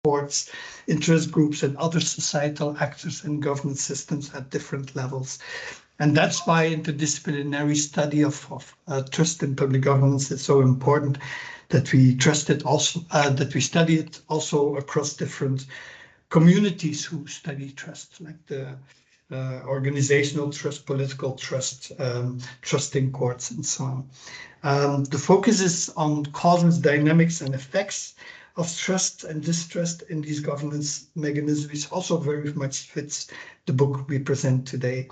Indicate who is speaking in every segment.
Speaker 1: courts, interest groups, and other societal actors in governance systems at different levels. And that's why interdisciplinary study of trust in public governance is so important, that we trust it also, that we study it also across different communities who study trust, like the organizational trust, political trust, trust in courts, and so on. The focus is on causes, dynamics, and effects of trust and distrust in these governance mechanisms, which also very much fits the book we present today.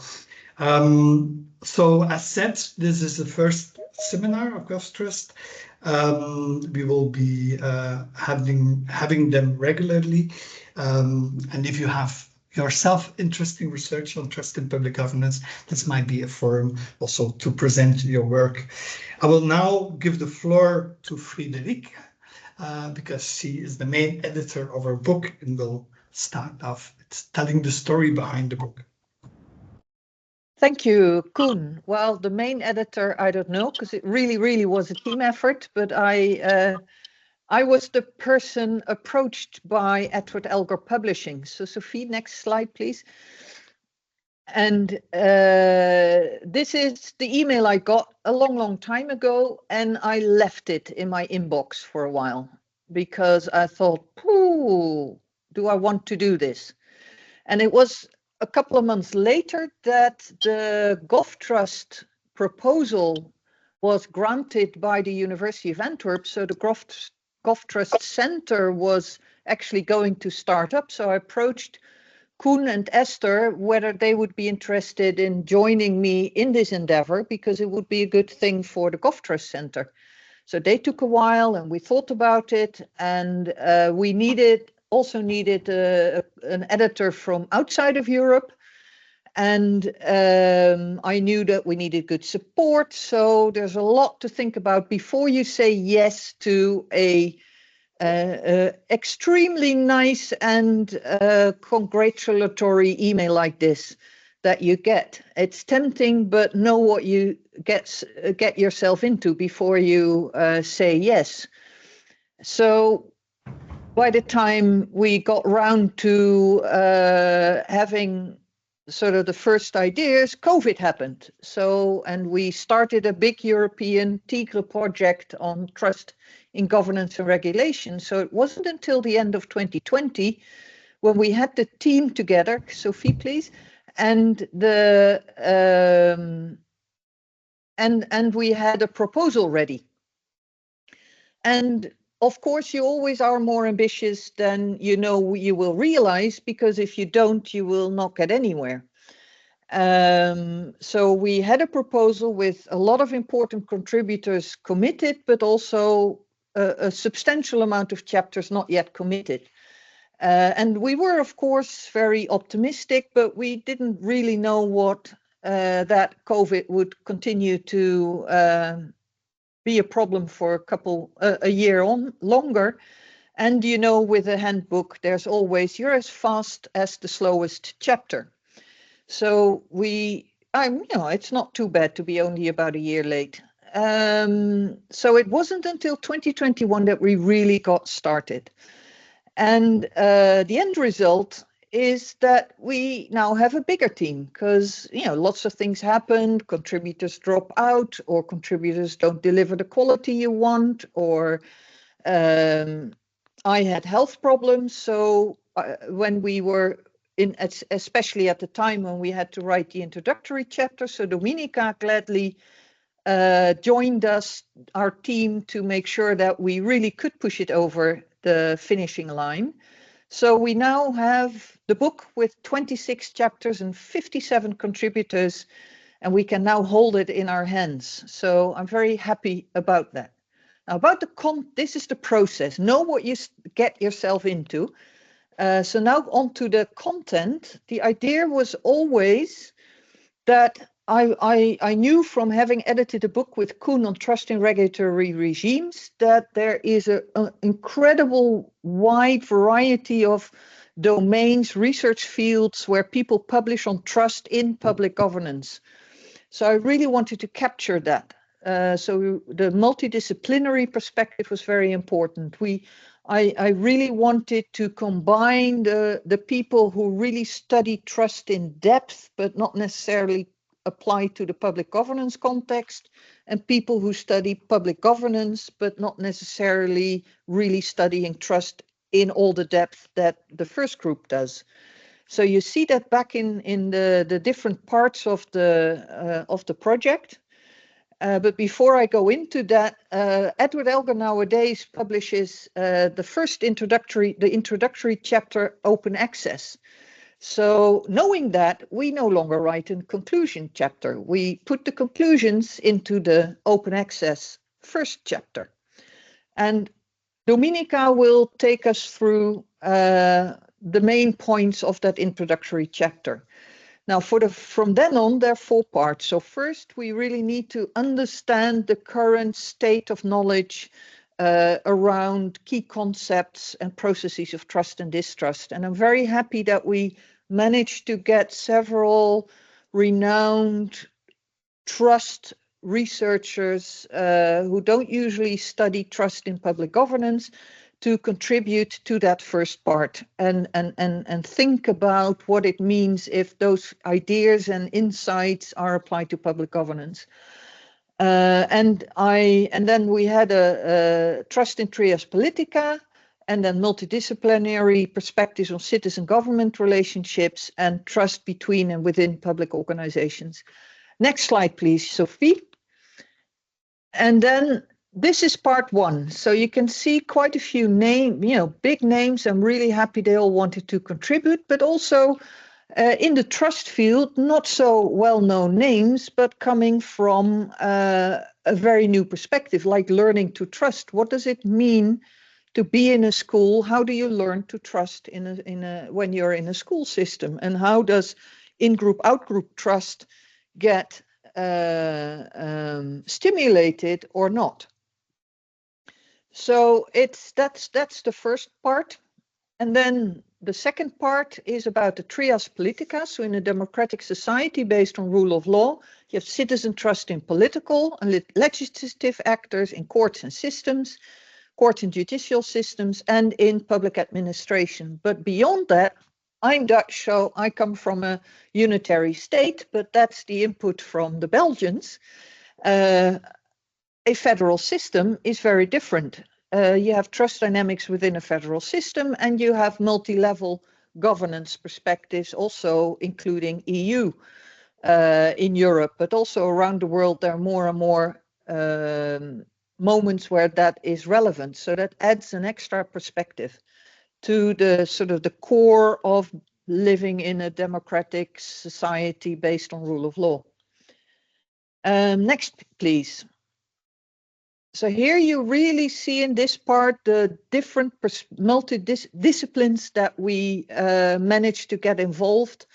Speaker 1: So as said, this is the first seminar of GOVTRUST. We will be having them regularly. And if you have yourself interesting research on trust in public governance, this might be a forum also to present your work. I will now give the floor to Friederike, because she is the main editor of our book and will start off telling the story behind the book.
Speaker 2: Thank you, Koen. Well, the main editor, I don't know, because it really was a team effort, but I was the person approached by Edward Elgar Publishing. So Sophie, next slide, please. And this is the email I got a long time ago, and I left it in my inbox for a while because I thought, do I want to do this? And it was a couple of months later that the GOVTRUST proposal was granted by the University of Antwerp. So the GOVTRUST Center was actually going to start up. So I approached Koen and Esther whether they would be interested in joining me in this endeavor, because it would be a good thing for the GOVTRUST Center. So they took a while and we thought about it, and we also needed an editor from outside of Europe. And I knew that we needed good support. So there's a lot to think about before you say yes to a extremely nice and congratulatory email like this that you get. It's tempting, but know what you get yourself into before you say yes. So by the time we got round to having sort of the first ideas, COVID happened. And we started a big European TIGRE project on trust in governance and regulation. So it wasn't until the end of 2020 when we had the team together, Sophie, please, and and we had a proposal ready. And of course, you always are more ambitious than you will realize, because if you don't, you will not get anywhere. So we had a proposal with a lot of important contributors committed, but also a substantial amount of chapters not yet committed. And we were, of course, very optimistic, but we didn't really know what that COVID would continue to be a problem for a year longer. And with a handbook, there's always, you're as fast as the slowest chapter. So it's not too bad to be only about a year late. So it wasn't until 2021 that we really got started. And the end result is that we now have a bigger team, because lots of things happen. Contributors drop out, or contributors don't deliver the quality you want, or I had health problems. So when we were especially at the time when we had to write the introductory chapter, so Dominika gladly joined our team, to make sure that we really could push it over the finishing line. So we now have the book with 26 chapters and 57 contributors, and we can now hold it in our hands. So I'm very happy about that. Now, about this is the process. Know what you get yourself into. So now on to the content. The idea was always that I knew from having edited a book with Koen on trust in regulatory regimes that there is an incredible wide variety of domains, research fields where people publish on trust in public governance. So I really wanted to capture that. So the multidisciplinary perspective was very important. We I really wanted to combine the people who really study trust in depth, but not necessarily apply to the public governance context, and people who study public governance, but not necessarily really studying trust in all the depth that the first group does. So you see that back in the different parts of the project. But before I go into that, Edward Elgar nowadays publishes the introductory chapter, Open Access. So knowing that, we no longer write a conclusion chapter. We put the conclusions into the Open Access first chapter. And Dominica will take us through the main points of that introductory chapter. Now, from then on, there are 4 parts. So first, we really need to understand the current state of knowledge around key concepts and processes of trust and distrust. And I'm very happy that we managed to get several renowned trust researchers who don't usually study trust in public governance to contribute to that first part and think about what it means if those ideas and insights are applied to public governance. And then we had a trust in trias politica, and then multidisciplinary perspectives on citizen-government relationships and trust between and within public organizations. Next slide, please, Sophie. And then this is part 1. So you can see quite a few big names. I'm really happy they all wanted to contribute, but also in the trust field, not so well-known names, but coming from a very new perspective, like learning to trust. What does it mean to be in a school? How do you learn to trust when you're in a school system? And how does in-group, out-group trust get stimulated or not? So that's the first part. And then the second part is about the trias politica. So in a democratic society based on rule of law, you have citizen trust in political and legislative actors, in courts and systems, courts and judicial systems, and in public administration. But beyond that, I'm Dutch, so I come from a unitary state, but that's the input from the Belgians. A federal system is very different. You have trust dynamics within a federal system, and you have multi-level governance perspectives, also including EU in Europe, but also around the world. There are more and more moments where that is relevant. So that adds an extra perspective to the sort of the core of living in a democratic society based on rule of law. Next, please. So here you really see in this part the different multi-disciplines that we managed to get involved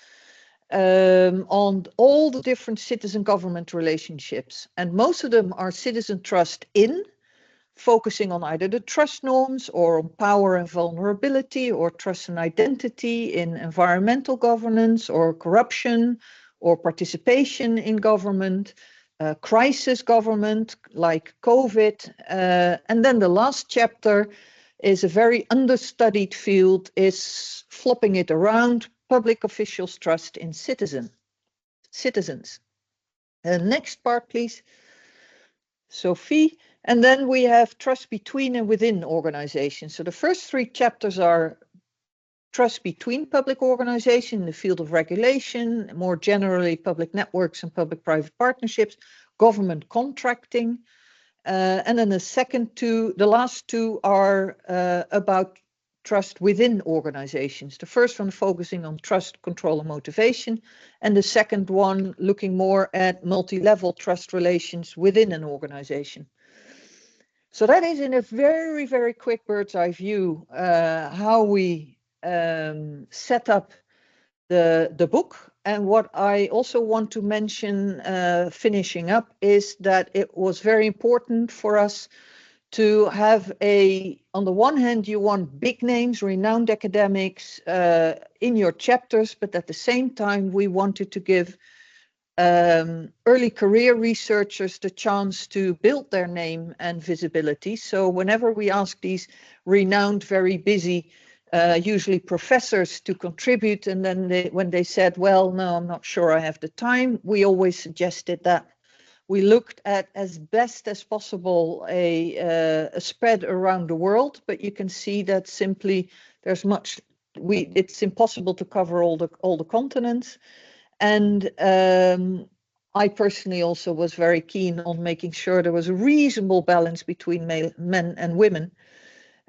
Speaker 2: on all the different citizen government relationships. And most of them are citizen trust in, focusing on either the trust norms or on power and vulnerability, or trust and identity in environmental governance or corruption or participation in government. Crisis government like COVID. And then the last chapter is a very understudied field, is flopping it around, public officials' trust in citizens. Next part, please, Sophie. And then we have trust between and within organizations. So the first 3 chapters are trust between public organizations in the field of regulation, more generally public networks and public-private partnerships, government contracting. And then the last 2 are about trust within organizations. The first one focusing on trust, control, and motivation, and the second one looking more at multi-level trust relations within an organization. So that is in a very, very quick bird's eye view how we set up the book. And what I also want to mention finishing up is that it was very important for us to have on the one hand, you want big names, renowned academics in your chapters, but at the same time, we wanted to give early career researchers the chance to build their name and visibility. So whenever we ask these renowned, very busy, usually professors to contribute, and then when they said, well, no, I'm not sure I have the time, we always suggested that we looked at, as best as possible, a spread around the world, but you can see that simply there's much, it's impossible to cover all the continents. And I personally also was very keen on making sure there was a reasonable balance between men and women.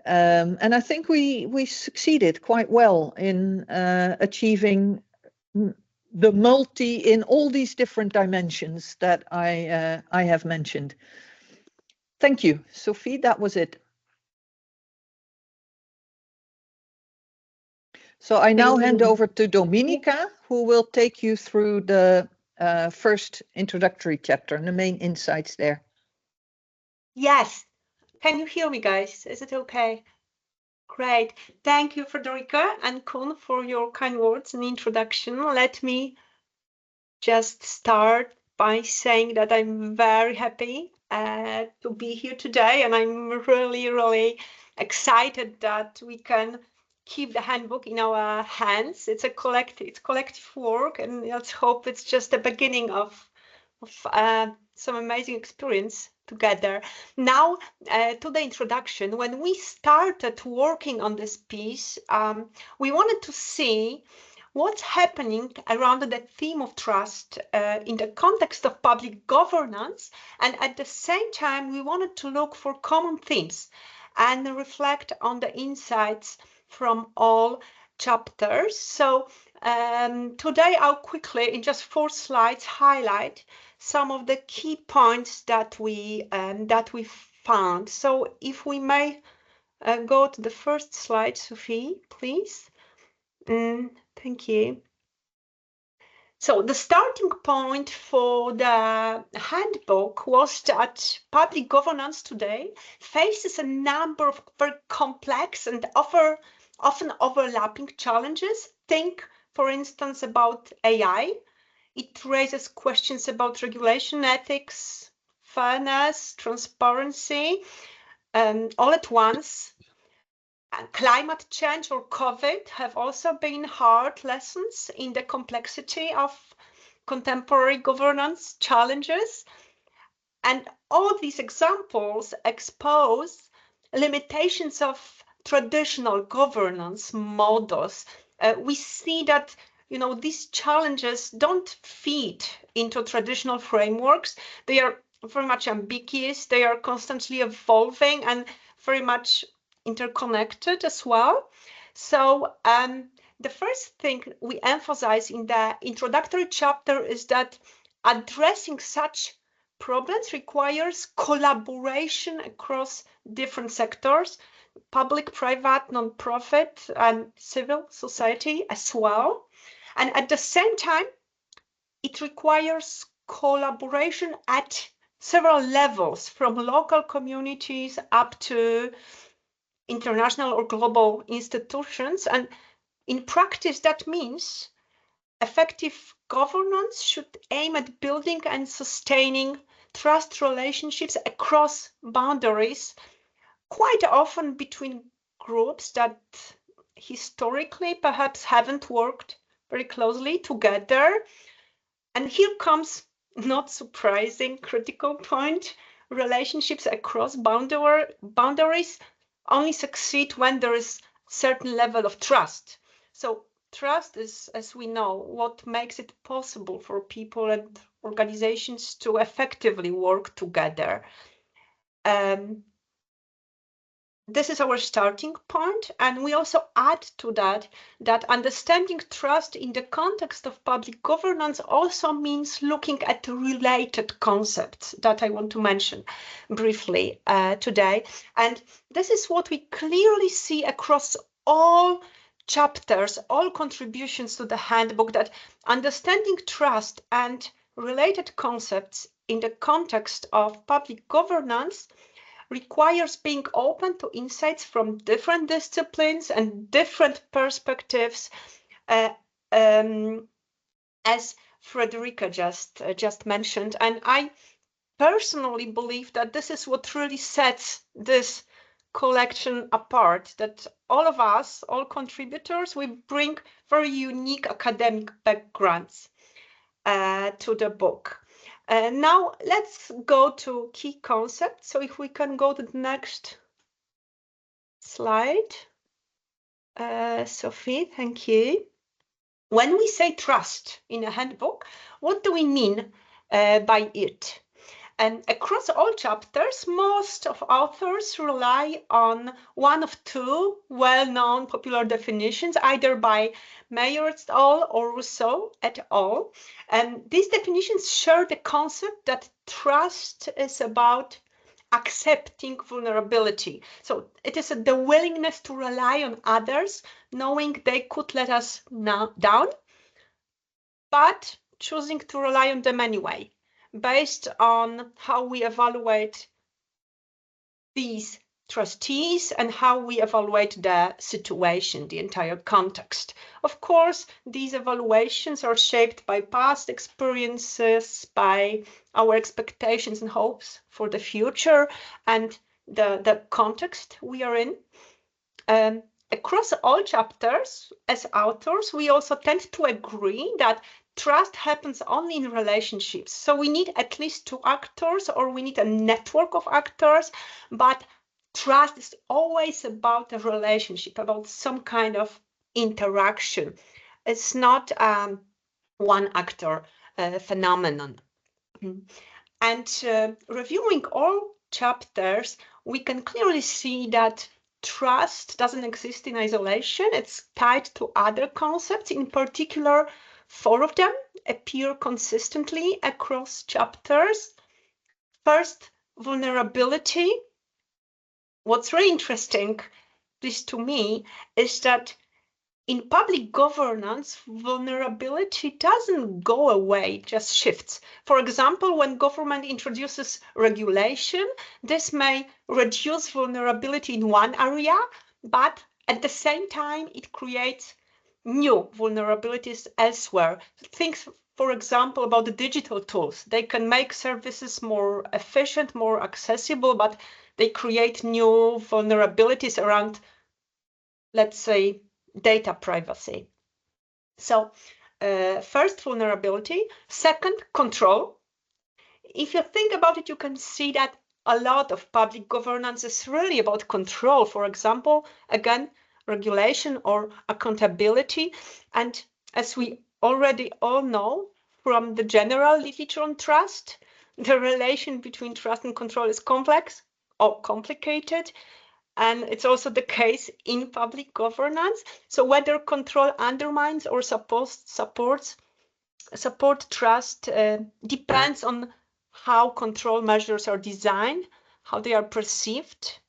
Speaker 2: And I think we succeeded quite well in achieving the multi in all these different dimensions that I have mentioned. Thank you, Sophie. That was it. So I now hand over to Dominica, who will take you through the first introductory chapter and the main insights there.
Speaker 3: Yes. Can you hear me, guys? Is it okay? Great. Thank you, Frederica and Koen, for your kind words and introduction. Let me just start by saying that I'm very happy to be here today, and I'm really, really excited that we can keep the handbook in our hands. It's collective work, and let's hope it's just the beginning of some amazing experience together. Now, to the introduction. When we started working on this piece, we wanted to see what's happening around the theme of trust in the context of public governance, and at the same time we wanted to look for common themes and reflect on the insights from all chapters. So today I'll quickly, in just 4 slides, highlight some of the key points that we found. So if we may go to the first slide, Sophie, please. Thank you. So the starting point for the handbook was that public governance today faces a number of very complex and often overlapping challenges. Think, for instance, about AI. It raises questions about regulation, ethics, fairness, transparency, all at once. Climate change or COVID have also been hard lessons in the complexity of contemporary governance challenges. And all these examples expose limitations of traditional governance models. We see that these challenges don't fit into traditional frameworks. They are very much ambiguous. They are constantly evolving and very much interconnected as well. So the first thing we emphasize in the introductory chapter is that addressing such problems requires collaboration across different sectors, public, private, non-profit, and civil society as well. And at the same time, it requires collaboration at several levels, from local communities up to international or global institutions. And in practice, that means effective governance should aim at building and sustaining trust relationships across boundaries, quite often between groups that historically perhaps haven't worked very closely together. And here comes, not surprising, critical point: relationships across boundaries only succeed when there is certain level of trust. So trust is, as we know, what makes it possible for people and organizations to effectively work together. This is our starting point, and we also add to that understanding trust in the context of public governance also means looking at related concepts that I want to mention briefly today. And this is what we clearly see across all chapters, all contributions to the handbook, that understanding trust and related concepts in the context of public governance requires being open to insights from different disciplines and different perspectives, as Frederica just mentioned. And I personally believe that this is what really sets this collection apart, that all of us, all contributors, we bring very unique academic backgrounds to the book. Now let's go to key concepts. So if we can go to the next slide. Sophie, thank you. When we say trust in a handbook, what do we mean by it? And across all chapters, most of authors rely on one of two well-known popular definitions, either by Mayer et al. Or Rousseau et al. And these definitions share the concept that trust is about accepting vulnerability. So it is the willingness to rely on others, knowing they could let us down, but choosing to rely on them anyway, based on how we evaluate these trustees and how we evaluate the situation, the entire context. Of course, these evaluations are shaped by past experiences, by our expectations and hopes for the future, and the context we are in. Across all chapters, as authors, we also tend to agree that trust happens only in relationships. So we need at least two actors, or we need a network of actors, but trust is always about a relationship, about some kind of interaction. It's not one actor phenomenon. And reviewing all chapters, we can clearly see that trust doesn't exist in isolation. It's tied to other concepts. In particular, 4 of them appear consistently across chapters. First, vulnerability. What's really interesting, at least to me, is that in public governance, vulnerability doesn't go away, it just shifts. For example, when government introduces regulation, this may reduce vulnerability in one area, but at the same time, it creates new vulnerabilities elsewhere. Think, for example, about the digital tools. They can make services more efficient, more accessible, but they create new vulnerabilities around, let's say, data privacy. So first, vulnerability. Second, control. If you think about it, you can see that a lot of public governance is really about control. For example, again, regulation or accountability. And as we already all know from the general literature on trust, the relation between trust and control is complex or complicated. And it's also the case in public governance. So whether control undermines or support trust depends on how control measures are designed, how they are perceived.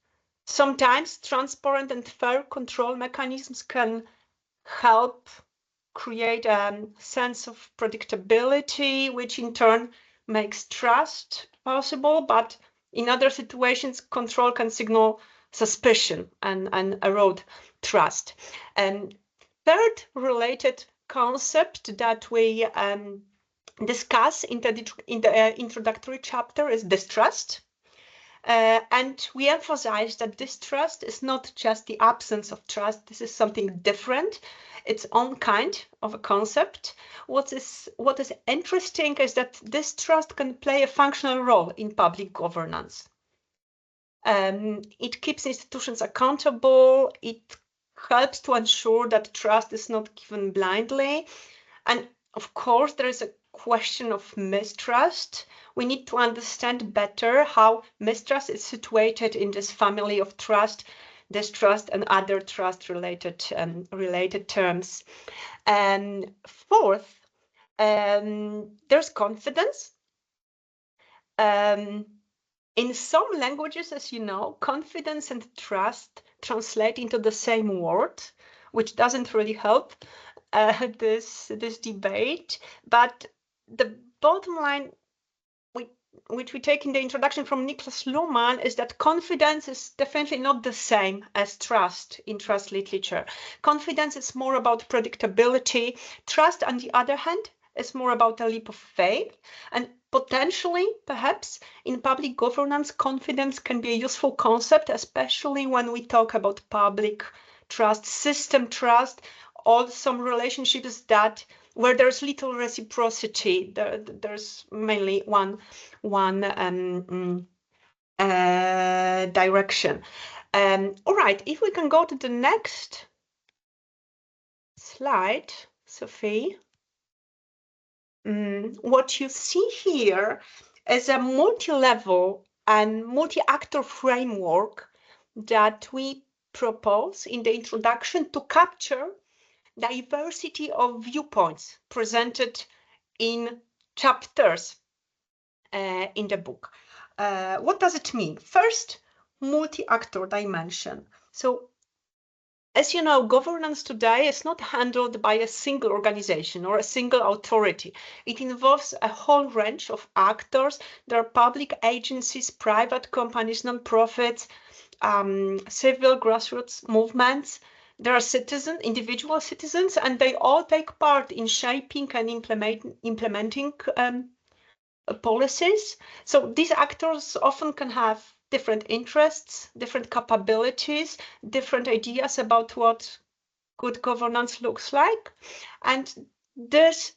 Speaker 3: Sometimes transparent and fair control mechanisms can help create a sense of predictability, which in turn makes trust possible. But in other situations, control can signal suspicion and erode trust. And third related concept that we discuss in the introductory chapter is distrust. And we emphasize that distrust is not just the absence of trust. This is something different, its own kind of a concept. What is interesting is that distrust can play a functional role in public governance. It keeps institutions accountable. It helps to ensure that trust is not given blindly. And of course, there is a question of mistrust. We need to understand better how mistrust is situated in this family of trust, distrust, and other trust-related terms. And fourth, there's confidence. In some languages, as you know, confidence and trust translate into the same word, which doesn't really help this debate. But the bottom line, which we take in the introduction from Niklas Luhmann, is that confidence is definitely not the same as trust in trust literature. Confidence is more about predictability. Trust, on the other hand, is more about a leap of faith, and potentially, perhaps, in public governance, confidence can be a useful concept, especially when we talk about public trust, system trust, or some relationships where there's little reciprocity. There's mainly one direction. All right, if we can go to the next slide, Sophie. What you see here is a multi-level and multi-actor framework that we propose in the introduction to capture diversity of viewpoints presented in chapters in the book. What does it mean? First, multi-actor dimension. So, as you know, governance today is not handled by a single organization or a single authority. It involves a whole range of actors. There are public agencies, private companies, non-profits, civil grassroots movements. There are individual citizens, and they all take part in shaping and implementing policies. So these actors often can have different interests, different capabilities, different ideas about what good governance looks like. And this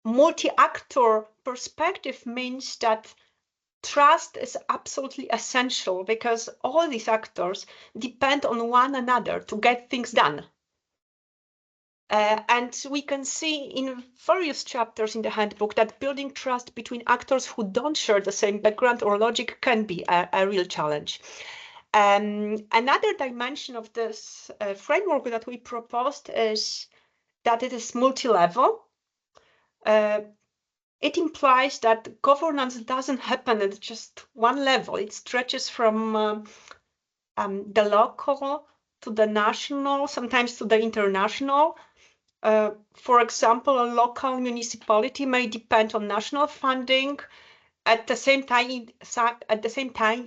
Speaker 3: multi-actor perspective means that trust is absolutely essential because all these actors depend on one another to get things done. And we can see in various chapters in the handbook that building trust between actors who don't share the same background or logic can be a real challenge. Another dimension of this framework that we proposed is that it is multi-level. It implies that governance doesn't happen at just one level. It stretches from the local to the national, sometimes to the international. For example, a local municipality may depend on national funding. At the same time,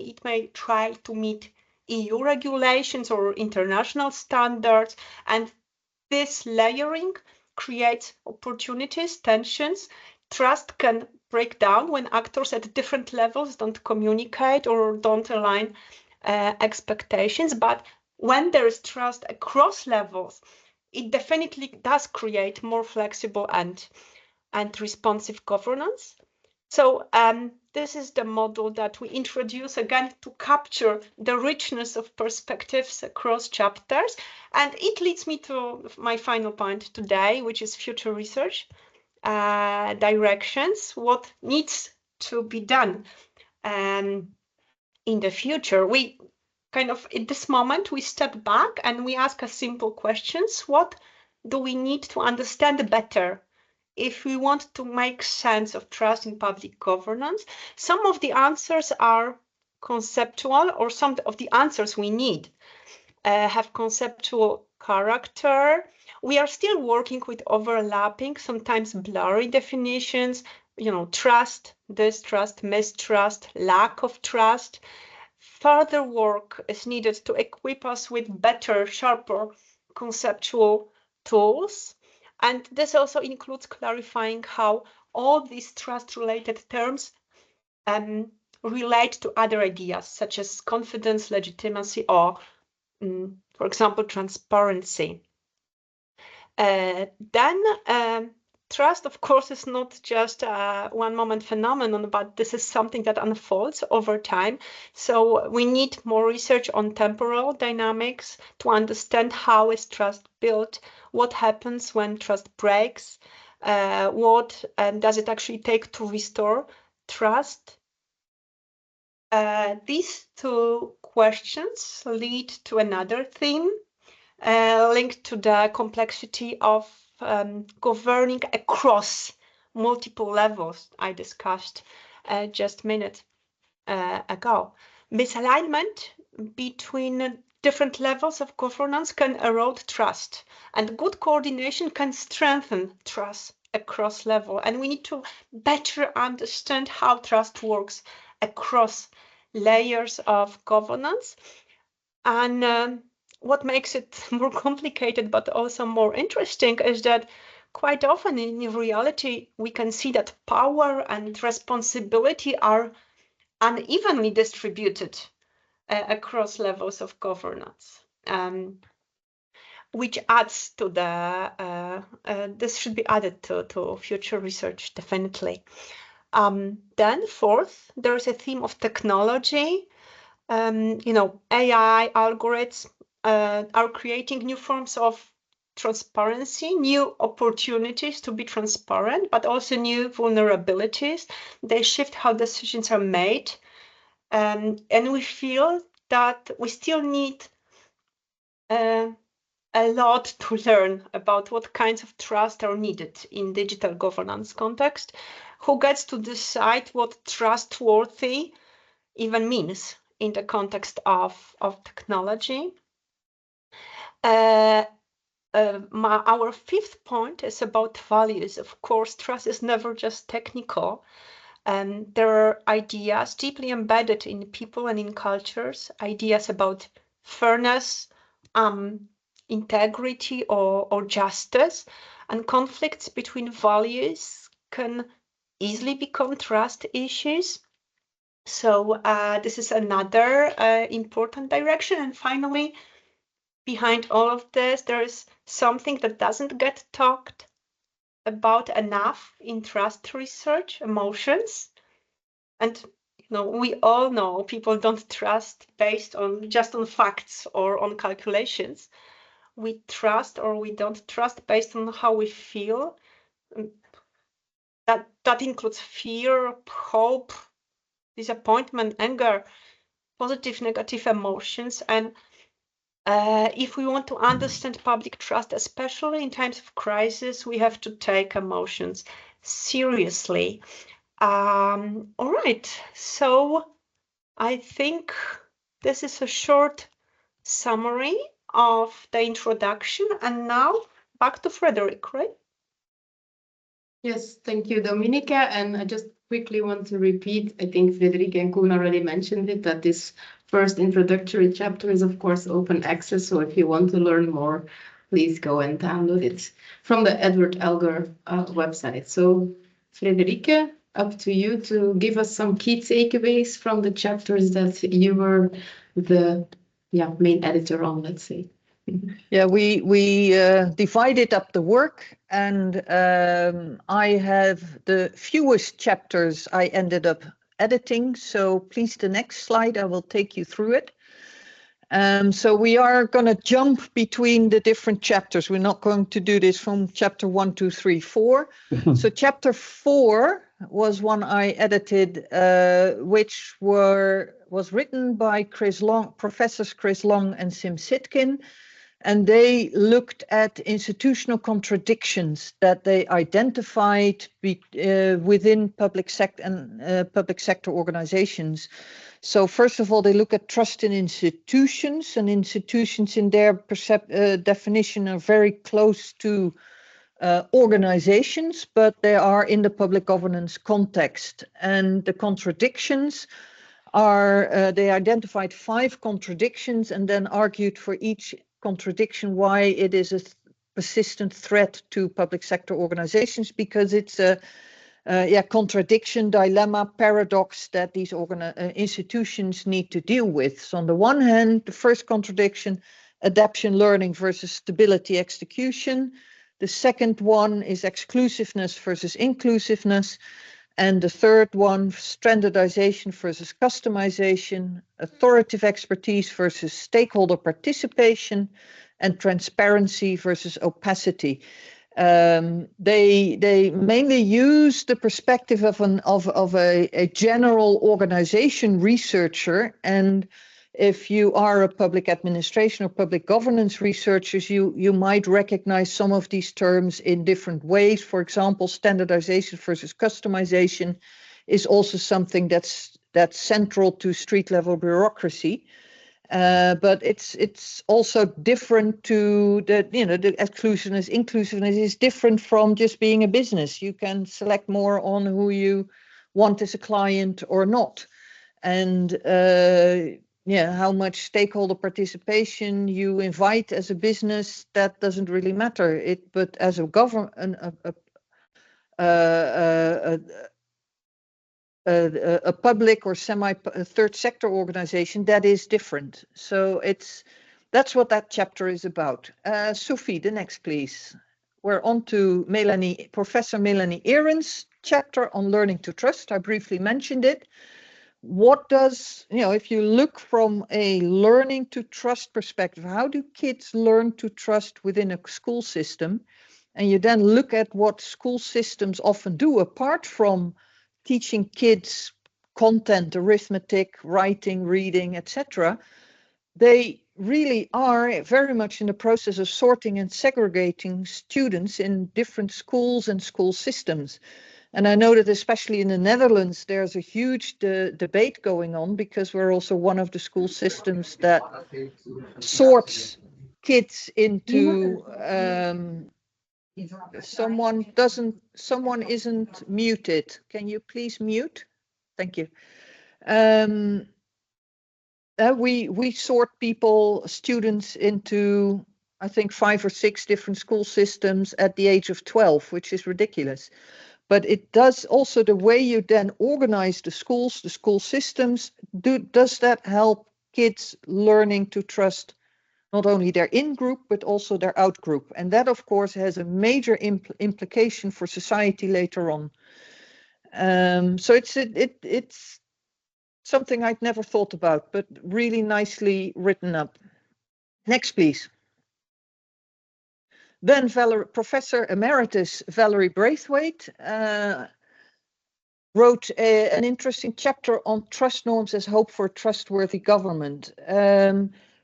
Speaker 3: it may try to meet EU regulations or international standards, and this layering creates opportunities, tensions. Trust can break down when actors at different levels don't communicate or don't align expectations. But when there is trust across levels, it definitely does create more flexible and responsive governance. So this is the model that we introduce again to capture the richness of perspectives across chapters. And it leads me to my final point today, which is future research directions, what needs to be done in the future. We kind of, at this moment, we step back and we ask a simple questions. What do we need to understand better if we want to make sense of trust in public governance? Some of the answers are conceptual, or some of the answers we need have conceptual character. We are still working with overlapping, sometimes blurry definitions, trust, distrust, mistrust, lack of trust. Further work is needed to equip us with better, sharper conceptual tools. And this also includes clarifying how all these trust-related terms relate to other ideas, such as confidence, legitimacy, or, for example, transparency. Then trust, of course, is not just a one-moment phenomenon, but this is something that unfolds over time. So we need more research on temporal dynamics to understand how is trust built, what happens when trust breaks, what does it actually take to restore trust. These two questions lead to another theme linked to the complexity of governing across multiple levels I discussed just a minute ago. Misalignment between different levels of governance can erode trust, and good coordination can strengthen trust across level. And we need to better understand how trust works across layers of governance. And what makes it more complicated but also more interesting is that quite often in reality we can see that power and responsibility are unevenly distributed across levels of governance, which adds to the this should be added to future research, definitely. Then fourth, there is a theme of technology. AI algorithms are creating new forms of transparency, new opportunities to be transparent, but also new vulnerabilities. They shift how decisions are made. And we feel that we still need a lot to learn about what kinds of trust are needed in digital governance context. Who gets to decide what trustworthy even means in the context of technology? Our fifth point is about values. Of course, trust is never just technical. There are ideas deeply embedded in people and in cultures, ideas about fairness, integrity, or justice, and conflicts between values can easily become trust issues. So this is another important direction. And finally, behind all of this, there is something that doesn't get talked about enough in trust research: emotions. And we all know people don't trust based on just on facts or on calculations. We trust or we don't trust based on how we feel. That includes fear, hope, disappointment, anger, positive, negative emotions. And if we want to understand public trust, especially in times of crisis, we have to take emotions seriously. All right, so I think this is a short summary of the introduction, and now back to Frederick, right?
Speaker 4: Yes, thank you, Dominika. And I just quickly want to repeat, I think Frederica and Koen already mentioned it, that this first introductory chapter is, of course, open access. So if you want to learn more, please go and download it from the Edward Elgar website. So Frederica, up to you to give us some key takeaways from the chapters that you were the main editor on, let's say.
Speaker 2: Yeah, we divided up the work, and I have the fewest chapters I ended up editing. So please, the next slide, I will take you through it. So we are going to jump between the different chapters. We're not going to do this from chapter 1, 2, 3, 4. So chapter 4 was one I edited, which was written by Professors Chris Long and Sim Sitkin. And they looked at institutional contradictions that they identified within public sector and public sector organizations. So first of all, they look at trust in institutions, and institutions in their definition are very close to organizations, but they are in the public governance context. And the contradictions are, they identified 5 contradictions and then argued for each contradiction why it is a persistent threat to public sector organizations, because it's a contradiction, dilemma, paradox that these institutions need to deal with. So on the one hand, the first contradiction, adaptation learning versus stability execution. The second one is exclusiveness versus inclusiveness. And the third one, standardization versus customization, authoritative expertise versus stakeholder participation, and transparency versus opacity. They mainly use the perspective of a general organization researcher. And if you are a public administration or public governance researchers, you might recognize some of these terms in different ways. For example, standardization versus customization is also something that's central to street level bureaucracy. But it's also different to the inclusiveness is different from just being a business. You can select more on who you want as a client or not. And yeah, how much stakeholder participation you invite as a business, that doesn't really matter. But as a government, a public or third sector organization, that is different. So that's what that chapter is about. Sophie, the next, please. We're on to Professor Melanie Ehren's chapter on learning to trust. I briefly mentioned it. What does, if you look from a learning to trust perspective, how do kids learn to trust within a school system? And you then look at what school systems often do, apart from teaching kids content, arithmetic, writing, reading, etc. They really are very much in the process of sorting and segregating students in different schools and school systems. And I know that especially in the Netherlands, there's a huge debate going on, because we're also one of the school systems that sorts kids into someone isn't muted. Can you please mute? Thank you. We sort students into, I think, 5 or 6 different school systems at the age of 12, which is ridiculous. But it does also, the way you then organize the schools, the school systems, does that help kids learning to trust not only their in-group, but also their out-group? And that, of course, has a major implication for society later on. So it's something I'd never thought about, but really nicely written up. Next, please. Then Professor Emeritus Valerie Braithwaite wrote an interesting chapter on trust norms as hope for a trustworthy government.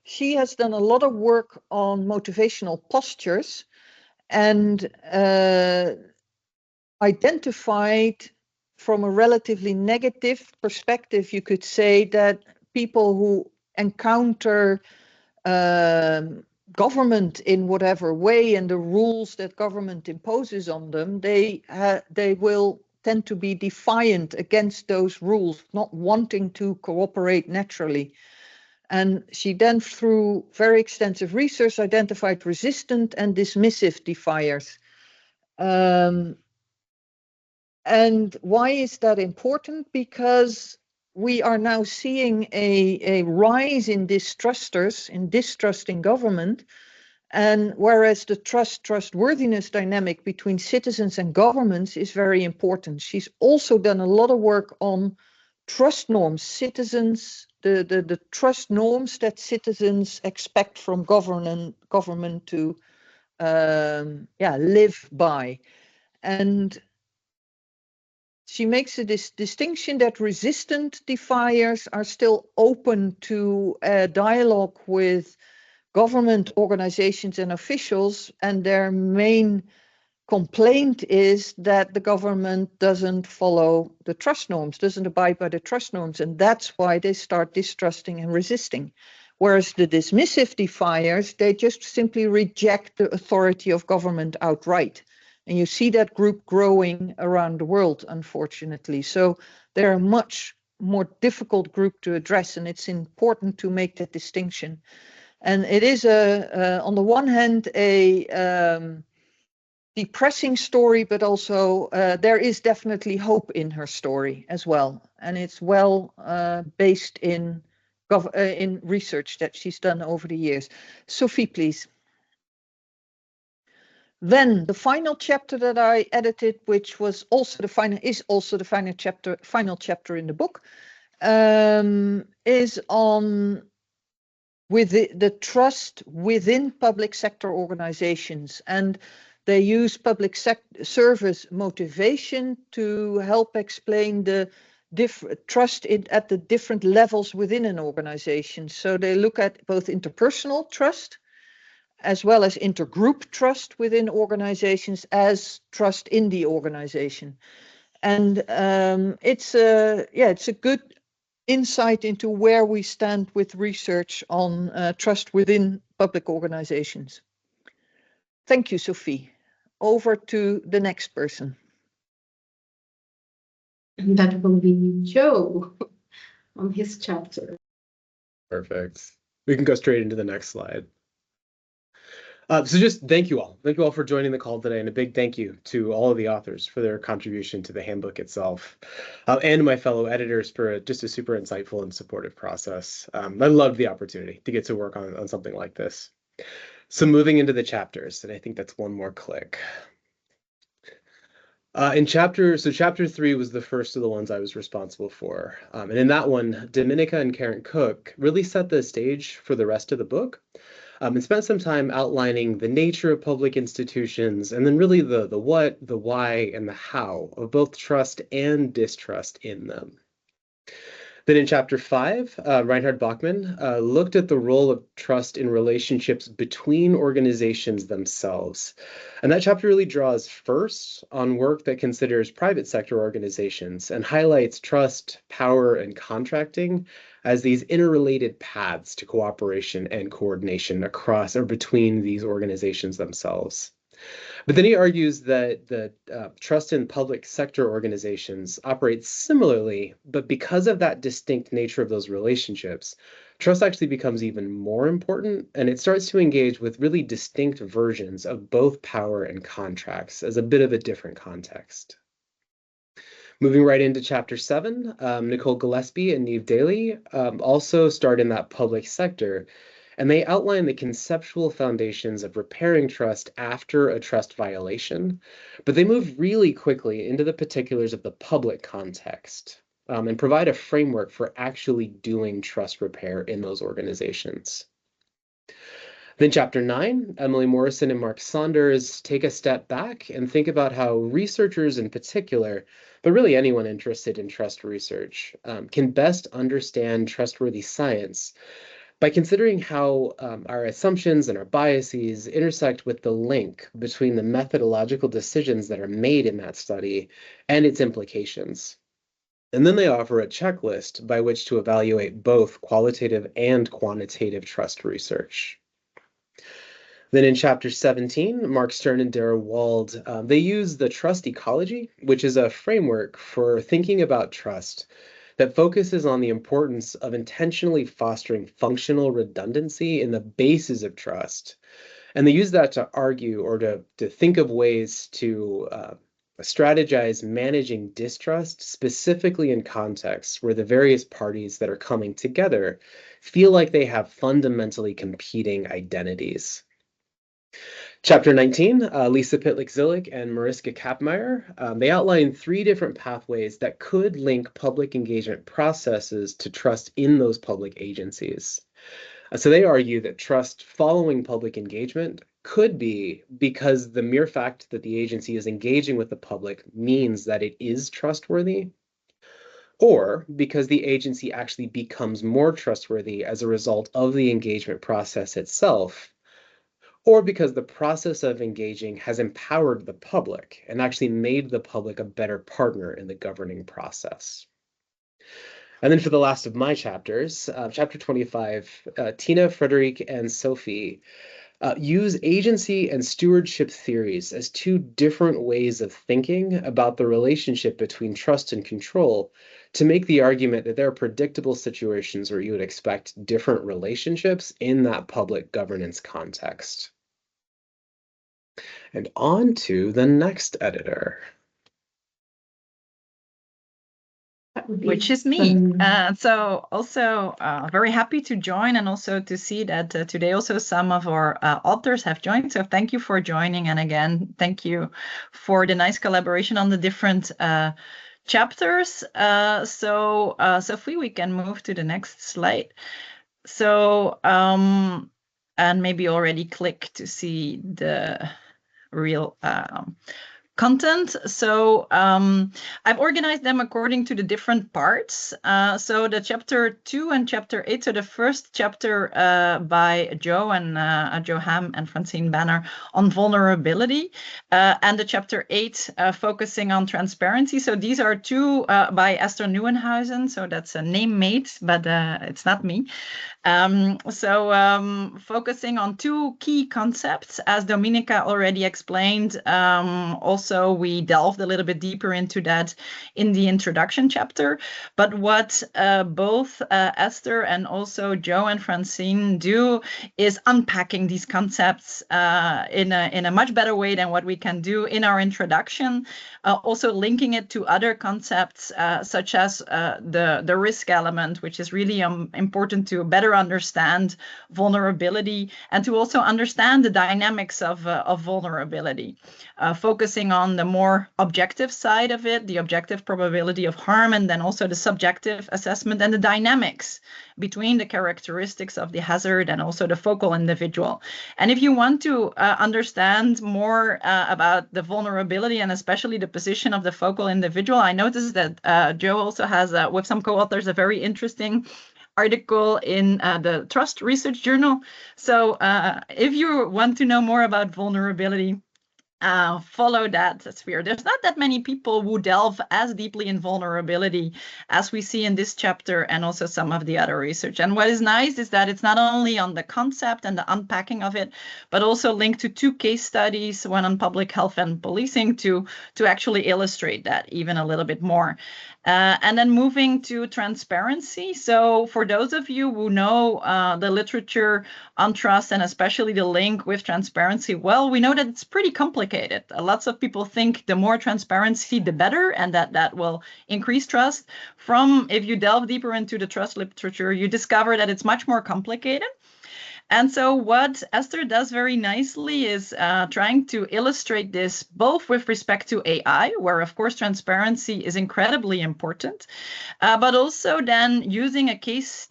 Speaker 2: She has done a lot of work on motivational postures and identified, from a relatively negative perspective, you could say, that people who encounter government in whatever way and the rules that government imposes on them, they will tend to be defiant against those rules, not wanting to cooperate naturally. And she then, through very extensive research, identified resistant and dismissive defiers. And why is that important? Because we are now seeing a rise in distrust in government. And whereas the trustworthiness dynamic between citizens and governments is very important. She's also done a lot of work on trust norms, the trust norms that citizens expect from government to live by. And she makes this distinction that resistant defiers are still open to dialogue with government organizations and officials, and their main complaint is that the government doesn't follow the trust norms, doesn't abide by the trust norms, and that's why they start distrusting and resisting. Whereas the dismissive defiers, they just simply reject the authority of government outright. And you see that group growing around the world, unfortunately. So they're a much more difficult group to address, and it's important to make that distinction. And it is, on the one hand, a depressing story, but also there is definitely hope in her story as well. And it's well based in research that she's done over the years. Sophie, please. Then the final chapter that I edited, which was also the final chapter in the book, is on the trust within public sector organizations. And they use public service motivation to help explain the trust at the different levels within an organization. So they look at both interpersonal trust as well as intergroup trust within organizations, as trust in the organization. And it's a good insight into where we stand with research on trust within public organizations. Thank you, Sophie. Over to the next person.
Speaker 4: And that will be Joe on his chapter.
Speaker 5: Perfect. We can go straight into the next slide. So just thank you all. Thank you all for joining the call today, and a big thank you to all of the authors for their contribution to the handbook itself, and my fellow editors for just a super insightful and supportive process. I loved the opportunity to get to work on something like this. So moving into the chapters, and I think that's one more click. Chapter 3 was the first of the ones I was responsible for. And in that one, Dominica and Karen Cook really set the stage for the rest of the book. And spent some time outlining the nature of public institutions, and then really the what, the why, and the how of both trust and distrust in them. Then in chapter 5, Reinhard Bachmann looked at the role of trust in relationships between organizations themselves. And that chapter really draws first on work that considers private sector organizations and highlights trust, power, and contracting as these interrelated paths to cooperation and coordination across or between these organizations themselves. But then he argues that the trust in public sector organizations operates similarly, but because of that distinct nature of those relationships, trust actually becomes even more important, and it starts to engage with really distinct versions of both power and contracts as a bit of a different context. Moving right into chapter 7, Nicole Gillespie and Neve Daly also start in that public sector, and they outline the conceptual foundations of repairing trust after a trust violation, but they move really quickly into the particulars of the public context and provide a framework for actually doing trust repair in those organizations. Then chapter 9, Emily Morrison and Mark Saunders take a step back and think about how researchers in particular, but really anyone interested in trust research, can best understand trustworthy science by considering how our assumptions and our biases intersect with the link between the methodological decisions that are made in that study and its implications. And then they offer a checklist by which to evaluate both qualitative and quantitative trust research. Then in chapter 17, Mark Stern and Dara Wald, they use the trust ecology, which is a framework for thinking about trust that focuses on the importance of intentionally fostering functional redundancy in the basis of trust. And they use that to argue or to think of ways to strategize managing distrust, specifically in contexts where the various parties that are coming together feel like they have fundamentally competing identities. Chapter 19, Lisa Pitlick-Zillick and Mariska Kapmeyer, they outline 3 different pathways that could link public engagement processes to trust in those public agencies. So they argue that trust following public engagement could be because the mere fact that the agency is engaging with the public means that it is trustworthy, or because the agency actually becomes more trustworthy as a result of the engagement process itself, or because the process of engaging has empowered the public and actually made the public a better partner in the governing process. And then for the last of my chapters, chapter 25, Tina, Frederic, and Sophie use agency and stewardship theories as 2 different ways of thinking about the relationship between trust and control to make the argument that there are predictable situations where you would expect different relationships in that public governance context. And on to the next editor.
Speaker 2: Which is me. So also very happy to join and also to see that today also some of our authors have joined. So thank you for joining. And again, thank you for the nice collaboration on the different chapters. So Sophie, we can move to the next slide. So, and maybe already click to see the real content. So I've organized them according to the different parts. So the chapter 2 and chapter 8. So the first chapter by Joe Ham and Francine Banner on vulnerability, and the chapter 8 focusing on transparency. So these are 2 by Esther Nieuwenhuizen. So that's a name made, but it's not me. Focusing on 2 key concepts, as Dominica already explained, also
Speaker 6: also we delved a little bit deeper into that in the introduction chapter. But what both Esther and also Joe and Francine do is unpacking these concepts in a much better way than what we can do in our introduction. Also linking it to other concepts such as the risk element, which is really important to better understand vulnerability and to also understand the dynamics of vulnerability, focusing on the more objective side of it, the objective probability of harm, and then also the subjective assessment and the dynamics between the characteristics of the hazard and also the focal individual. And if you want to understand more about the vulnerability and especially the position of the focal individual, I noticed that Joe also has, with some co-authors, a very interesting article in the Trust Research Journal. So if you want to know more about vulnerability, follow that sphere. There's not that many people who delve as deeply in vulnerability as we see in this chapter and also some of the other research. And what is nice is that it's not only on the concept and the unpacking of it, but also linked to 2 case studies, one on public health and policing, to actually illustrate that even a little bit more. And then moving to transparency. So for those of you who know the literature on trust and especially the link with transparency, well, we know that it's pretty complicated. Lots of people think the more transparency, the better, and that will increase trust. If you delve deeper into the trust literature, you discover that it's much more complicated. And so what Esther does very nicely is trying to illustrate this both with respect to AI, where of course transparency is incredibly important, but also then using a case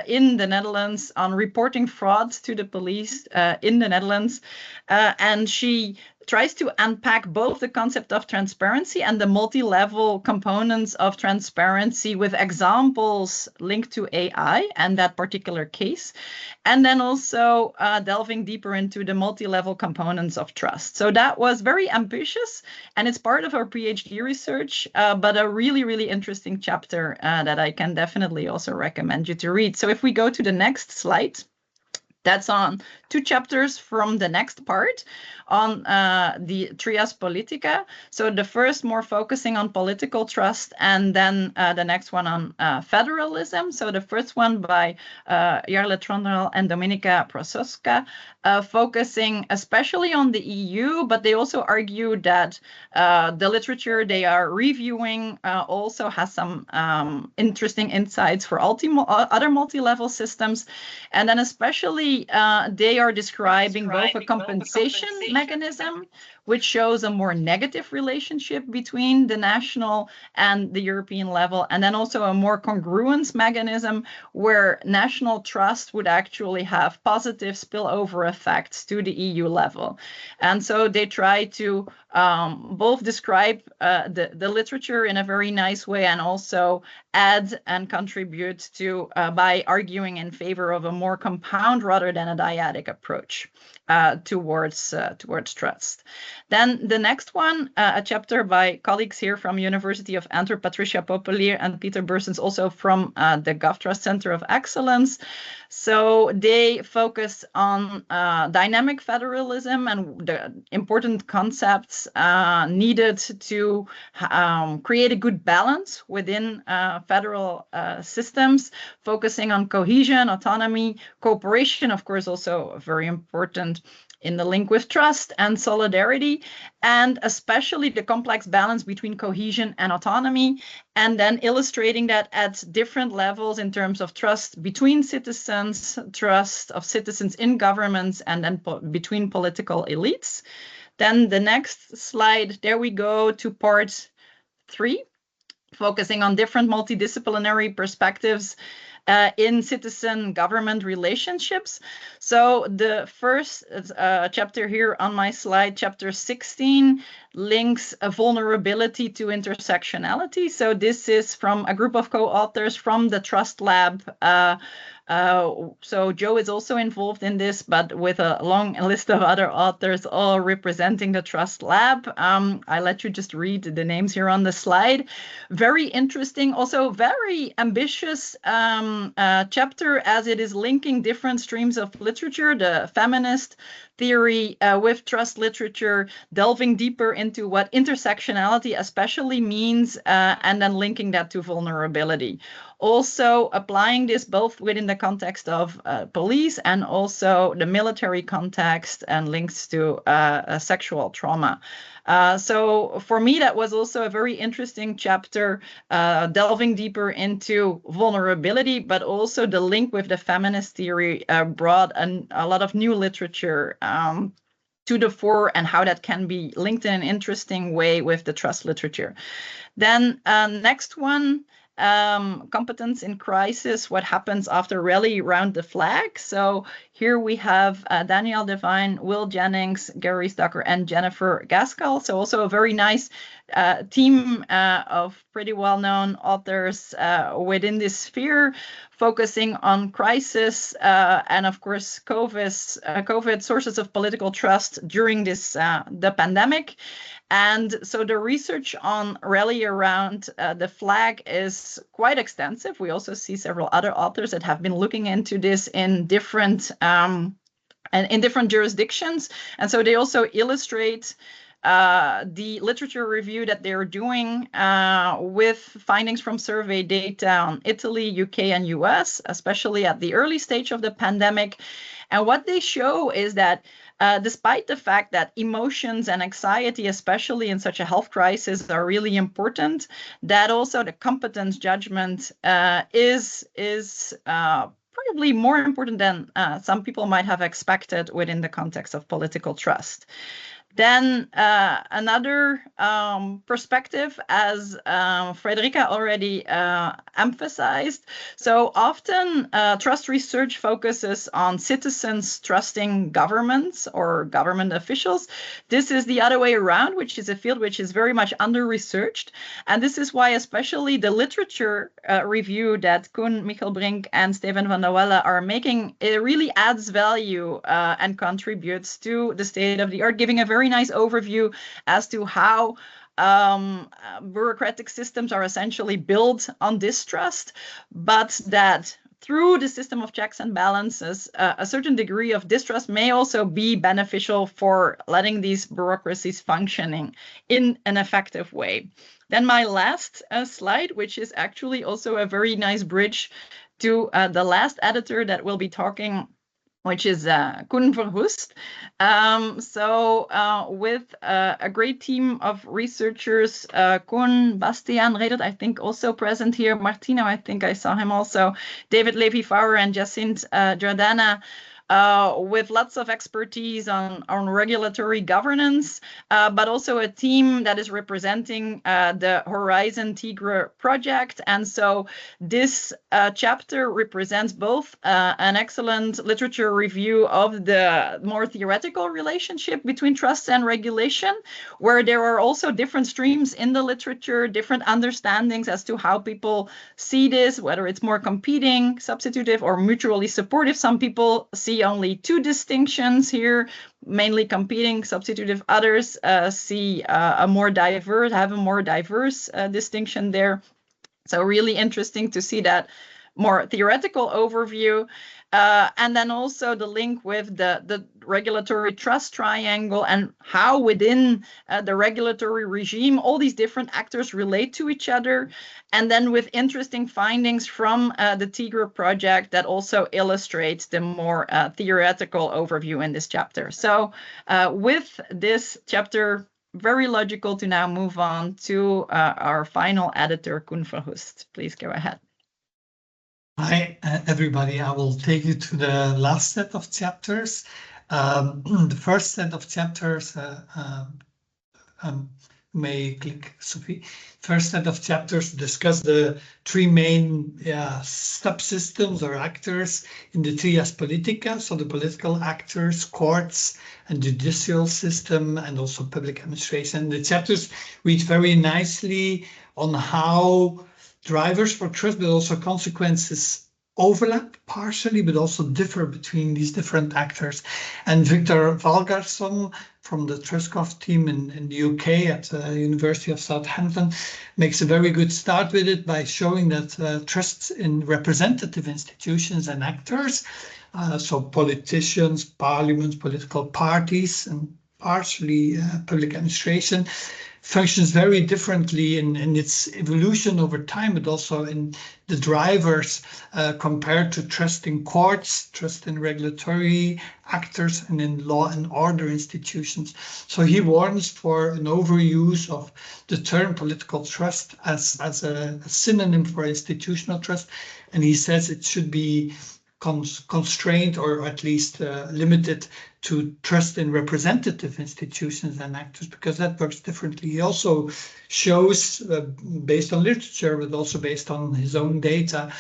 Speaker 6: in the Netherlands on reporting fraud to the police in the Netherlands. And she tries to unpack both the concept of transparency and the multi-level components of transparency with examples linked to AI and that particular case, and then also delving deeper into the multi-level components of trust. So that was very ambitious, and it's part of our PhD research, but a really, really interesting chapter that I can definitely also recommend you to read. So if we go to the next slide, that's on 2 chapters from the next part on the trias politica. So the first more focusing on political trust, and then the next one on federalism. So the first one by Jarle Trondel and Dominika Prososka, focusing especially on the EU, but they also argue that the literature they are reviewing also has some interesting insights for other multi-level systems. And then especially they are describing both a compensation mechanism, which shows a more negative relationship between the national and the European level, and then also a more congruence mechanism where national trust would actually have positive spillover effects to the EU level. And so they try to both describe the literature in a very nice way and also add and contribute to by arguing in favor of a more compound rather than a dyadic approach towards trust. Then the next one, a chapter by colleagues here from University of Antwerp, Patricia Popelier and Peter Bursens, also from the GOVTRUST Center of Excellence. So they focus on dynamic federalism and the important concepts needed to create a good balance within federal systems, focusing on cohesion, autonomy, cooperation, of course, also very important in the link with trust and solidarity, and especially the complex balance between cohesion and autonomy, and then illustrating that at different levels in terms of trust between citizens, trust of citizens in governments, and then between political elites. Then the next slide, there we go to part 3, focusing on different multidisciplinary perspectives in citizen-government relationships. So the first chapter here on my slide, chapter 16, links a vulnerability to intersectionality. So this is from a group of co-authors from the Trust Lab. So Joe is also involved in this, but with a long list of other authors all representing the Trust Lab. I let you just read the names here on the slide. Very interesting, also very ambitious chapter, as it is linking different streams of literature, the feminist, theory with trust literature, delving deeper into what intersectionality especially means, and then linking that to vulnerability. Also applying this both within the context of police and also the military context and links to sexual trauma. So for me, that was also a very interesting chapter, delving deeper into vulnerability, but also the link with the feminist theory brought a lot of new literature to the fore, and how that can be linked in an interesting way with the trust literature. Then next one, competence in crisis, what happens after rally around the flag. So here we have Danielle Devine, Will Jennings, Gary Stucker, and Jennifer Gaskell. So also a very nice team of pretty well-known authors within this sphere, focusing on crisis and of course COVID sources of political trust during this the pandemic. And so the research on rally around the flag is quite extensive. We also see several other authors that have been looking into this in different jurisdictions. And so they also illustrate the literature review that they're doing with findings from survey data on Italy, UK, and US, especially at the early stage of the pandemic. And what they show is that despite the fact that emotions and anxiety, especially in such a health crisis, are really important, that also the competence judgment is probably more important than some people might have expected within the context of political trust. Then another perspective, as Frederica already emphasized. So often trust research focuses on citizens trusting governments or government officials. This is the other way around, which is a field which is very much under-researched. And this is why especially the literature review that Koen Michelbrink and Steven van der Welle are making, it really adds value and contributes to the state of the art, giving a very nice overview as to how bureaucratic systems are essentially built on distrust, but that through the system of checks and balances, a certain degree of distrust may also be beneficial for letting these bureaucracies functioning in an effective way. Then my last slide, which is actually also a very nice bridge to the last editor that will be talking, which is Koen Verhust. With a great team of researchers, Koen, Bastiaan Redert, I think also present here, Martino, I think I saw him also, David Levy-Fowler and Jacinthe Jordana, with lots of expertise on regulatory governance, but also a team that is representing the Horizon Tigre project. And so this chapter represents both an excellent literature review of the more theoretical relationship between trust and regulation, where there are also different streams in the literature, different understandings as to how people see this, whether it's more competing, substitutive, or mutually supportive. Some people see only two distinctions here, mainly competing, substitutive. Others see have a more diverse distinction there. So really interesting to see that more theoretical overview. And then also the link with the regulatory trust triangle and how within the regulatory regime, all these different actors relate to each other. And then with interesting findings from the Tigre project that also illustrates the more theoretical overview in this chapter. So with this chapter, very logical to now move on to our final editor, Koen Verhust. Please go ahead.
Speaker 1: Hi, everybody. I will take you to the last set of chapters. The first set of chapters, may click, Sophie. First set of chapters discuss the three main subsystems or actors in the trias politica, so the political actors, courts, and judicial system, and also public administration. The chapters read very nicely on how drivers for trust, but also consequences overlap partially, but also differ between these different actors. And Victor Valgarsson from the TrustGov team in the UK at the University of Southampton makes a very good start with it by showing that trust in representative institutions and actors So politicians, parliaments, political parties, and partially public administration functions very differently in its evolution over time, but also in the drivers compared to trust in courts, trust in regulatory actors, and in law and order institutions. So he warns for an overuse of the term political trust as a synonym for institutional trust, and he says it should be constrained or at least limited to trust in representative institutions and actors, because that works differently. He also shows, based on literature, but also based on his own data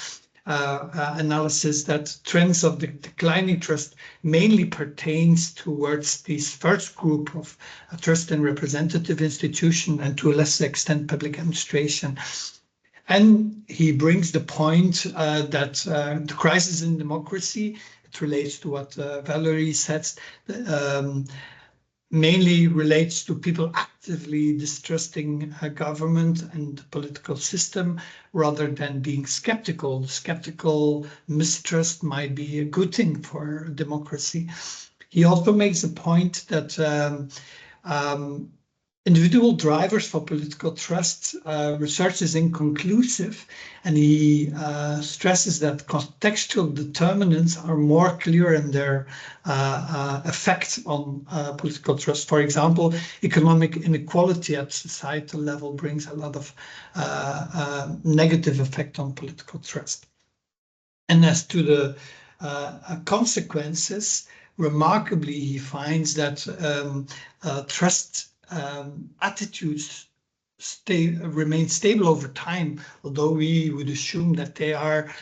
Speaker 1: analysis, that trends of the declining trust mainly pertains towards this first group of trust in representative institution and to a lesser extent public administration. And he brings the point that the crisis in democracy, it relates to what Valerie said, mainly relates to people actively distrusting government and the political system rather than being skeptical. Skeptical mistrust might be a good thing for democracy. He also makes a point that individual drivers for political trust research is inconclusive, and he stresses that contextual determinants are more clear in their effect on political trust. For example, economic inequality at societal level brings a lot of negative effect on political trust. And as to the consequences, remarkably, he finds that trust attitudes remain stable over time, although we would assume that they are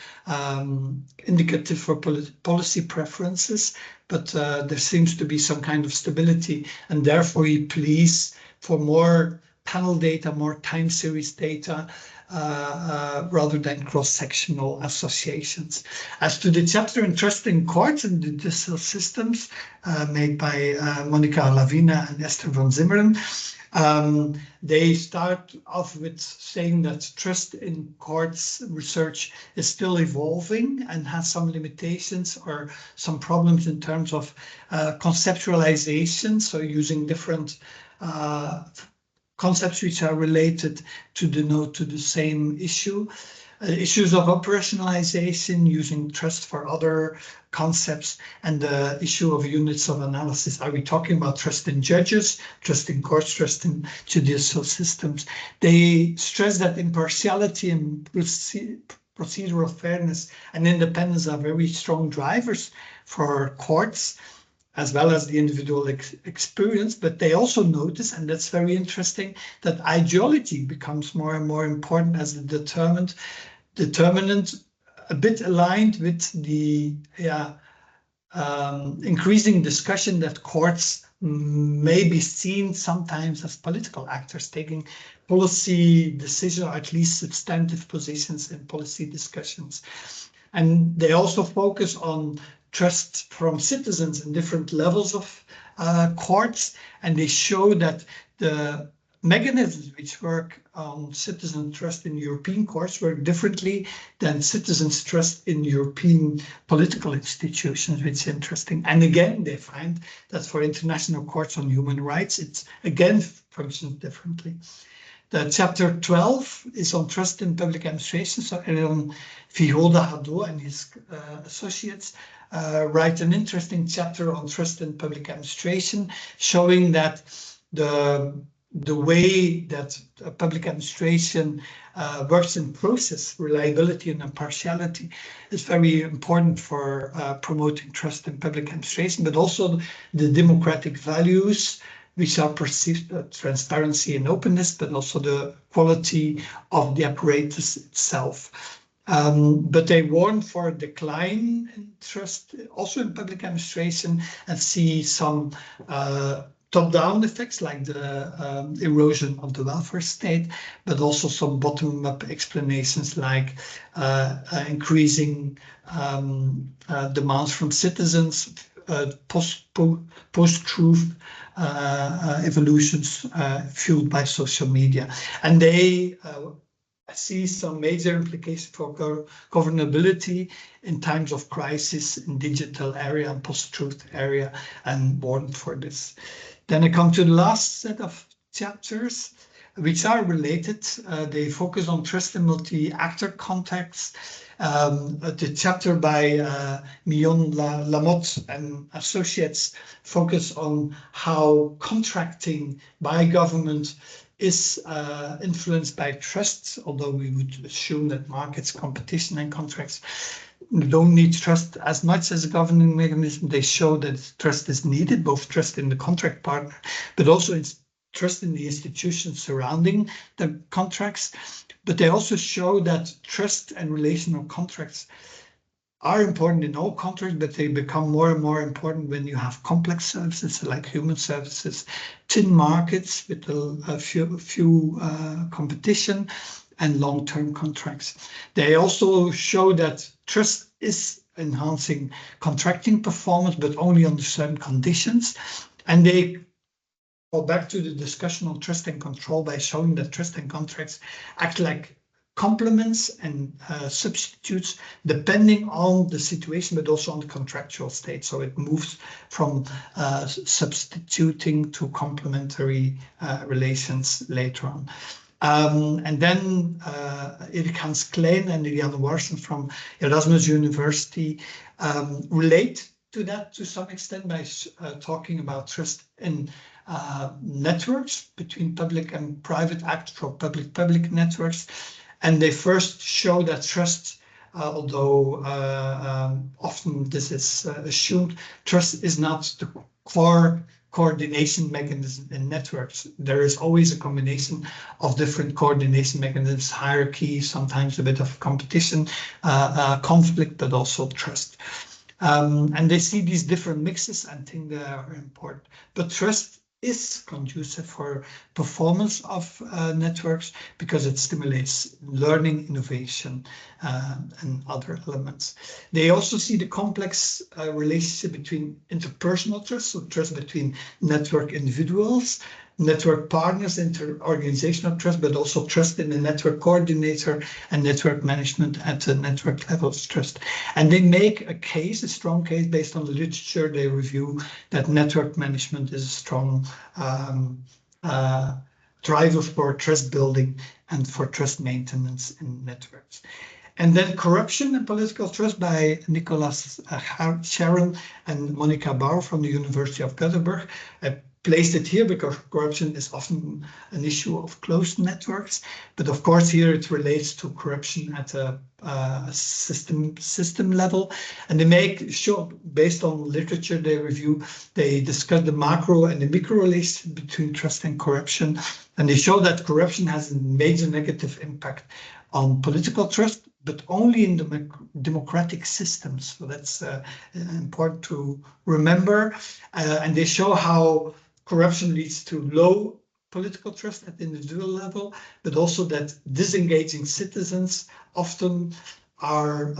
Speaker 1: indicative for policy preferences, but there seems to be some kind of stability, and therefore he pleads for more panel data, more time series data, rather than cross-sectional associations. As to the chapter on trust in courts and judicial systems made by Monica Lavina and Esther van Zimmeren, they start off with saying that trust in courts research is still evolving and has some limitations or some problems in terms of conceptualization, so using different concepts which are related to denote to the same issue. Issues of operationalization, using trust for other concepts, and the issue of units of analysis. Are we talking about trust in judges, trust in courts, trust in judicial systems? They stress that impartiality and procedural fairness and independence are very strong drivers for courts, as well as the individual experience, but they also notice, and that's very interesting, that ideology becomes more and more important as a determinant, a bit aligned with the increasing discussion that courts may be seen sometimes as political actors taking policy decisions, or at least substantive positions in policy discussions. And they also focus on trust from citizens in different levels of courts, and they show that the mechanisms which work on citizen trust in European courts work differently than citizens' trust in European political institutions, which is interesting. And again, they find that for international courts on human rights, it again functions differently. The chapter 12 is on trust in public administration. So Elion Viholda-Hadot and his associates write an interesting chapter on trust in public administration, showing that the way that public administration works in process, reliability and impartiality, is very important for promoting trust in public administration, but also the democratic values which are perceived, transparency and openness, but also the quality of the apparatus itself. But they warn for a decline in trust also in public administration, and see some top-down effects like the erosion of the welfare state, but also some bottom-up explanations like increasing demands from citizens, post-truth evolutions fueled by social media. And they see some major implications for governability in times of crisis in digital area and post-truth area, and warned for this. Then I come to the last set of chapters, which are related. They focus on trust in multi-actor contexts. The chapter by Mion Lamotte and Associates focus on how contracting by government is influenced by trust, although we would assume that markets, competition, and contracts don't need trust as much as a governing mechanism. They show that trust is needed, both trust in the contract partner, but also in trust in the institutions surrounding the contracts. But they also show that trust and relational contracts are important in all contracts, but they become more and more important when you have complex services like human services, tin markets with a few competition, and long-term contracts. They also show that trust is enhancing contracting performance, but only under certain conditions. And they go back to the discussion on trust and control by showing that trust and contracts act like complements and substitutes depending on the situation, but also on the contractual state. So it moves from substituting to complementary relations later on. And then Erik Hans Klein and Iliana Warson from Erasmus University relate to that to some extent by talking about trust in networks between public and private actors, or public-public networks. And they first show that trust, although often this is assumed, trust is not the core coordination mechanism in networks. There is always a combination of different coordination mechanisms, hierarchy, sometimes a bit of competition, conflict, but also trust. And they see these different mixes and think they are important. But trust is conducive for performance of networks because it stimulates learning, innovation, and other elements. They also see the complex relationship between interpersonal trust, so trust between network individuals, network partners, inter-organizational trust, but also trust in the network coordinator and network management at the network level of trust. And they make a case, a strong case based on the literature they review, that network management is a strong driver for trust building and for trust maintenance in networks. And then corruption and political trust by Nicolas Sharon and Monica Bauer from the University of Göteborg. I placed it here because corruption is often an issue of closed networks, but of course here it relates to corruption at a system level. And they make sure, based on literature they review, they discuss the macro and the micro relationship between trust and corruption, and they show that corruption has a major negative impact on political trust, but only in the democratic systems. So that's important to remember. And they show how corruption leads to low political trust at the individual level, but also that disengaging citizens often are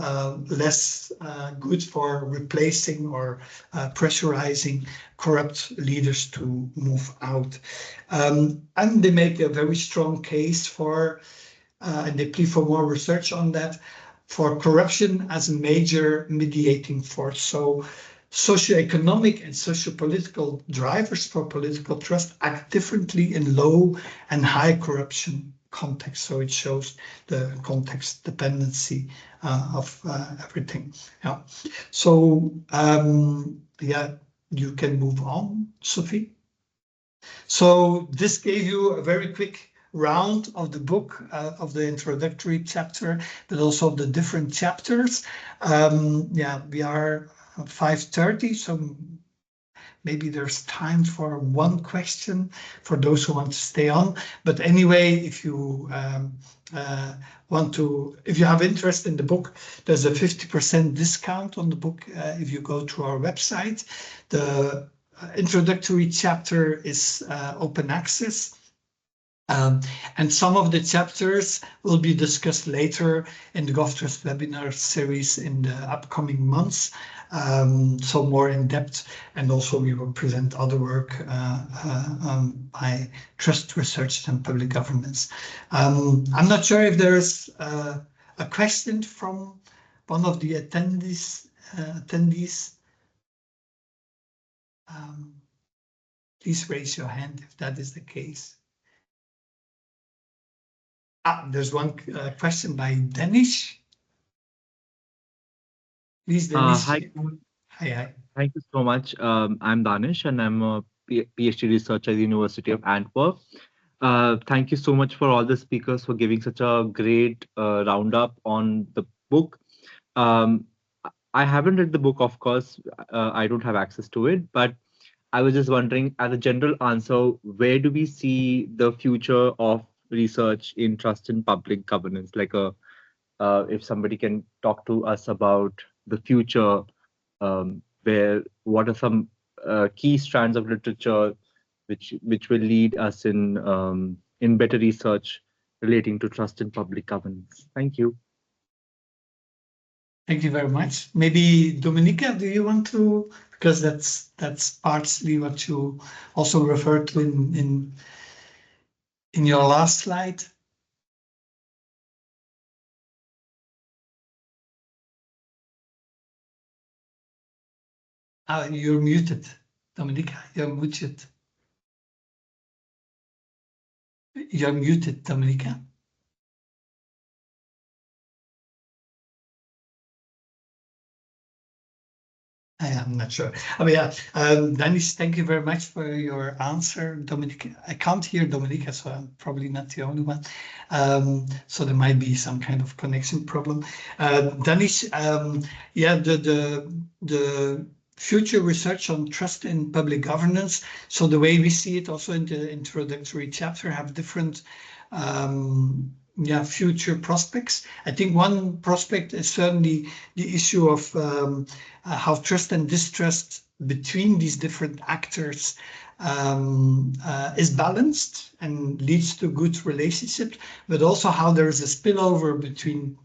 Speaker 1: less good for replacing or pressurizing corrupt leaders to move out. And they make a very strong case for, and they plea for more research on that, for corruption as a major mediating force. So socioeconomic and sociopolitical drivers for political trust act differently in low and high corruption context. So it shows the context dependency of everything. Yeah. So yeah, you can move on, Sophie. So this gave you a very quick round of the book, of the introductory chapter, but also of the different chapters. Yeah, we are 5:30, so maybe there's time for one question for those who want to stay on. But anyway, if you if you have interest in the book, there's a 50% discount on the book if you go to our website. The introductory chapter is open access. And some of the chapters will be discussed later in the GOVTRUST Webinar Series in the upcoming months, so more in depth. And also we will present other work by Trust Research and Public Governance. I'm not sure if there's a question from one of the attendees. Please raise your hand if that is the case. There's one question by Danish. Please, Danish.
Speaker 7: Hi.
Speaker 1: Hi.
Speaker 7: Thank you so much. I'm Danish, and I'm a PhD researcher at the University of Antwerp. Thank you so much for all the speakers for giving such a great roundup on the book. I haven't read the book, of course. I don't have access to it, but I was just wondering, as a general answer, where do we see the future of research in trust in public governance? Like if somebody can talk to us about the future, what are some key strands of literature which will lead us in better research relating to trust in public governance? Thank you.
Speaker 1: Thank you very much. Maybe Dominika, do you want to, because that's partly what you also referred to in your last slide. You're muted, Dominika. You're muted. You're muted, Dominika. I'm not sure. Oh, yeah. Dennis, thank you very much for your answer, Dominika. I can't hear Dominika, so I'm probably not the only one. So there might be some kind of connection problem. Dennis, yeah, the future research on trust in public governance. So the way we see it also in the introductory chapter have different future prospects. I think one prospect is certainly the issue of how trust and distrust between these different actors is balanced and leads to good relationships, but also how there is a spillover between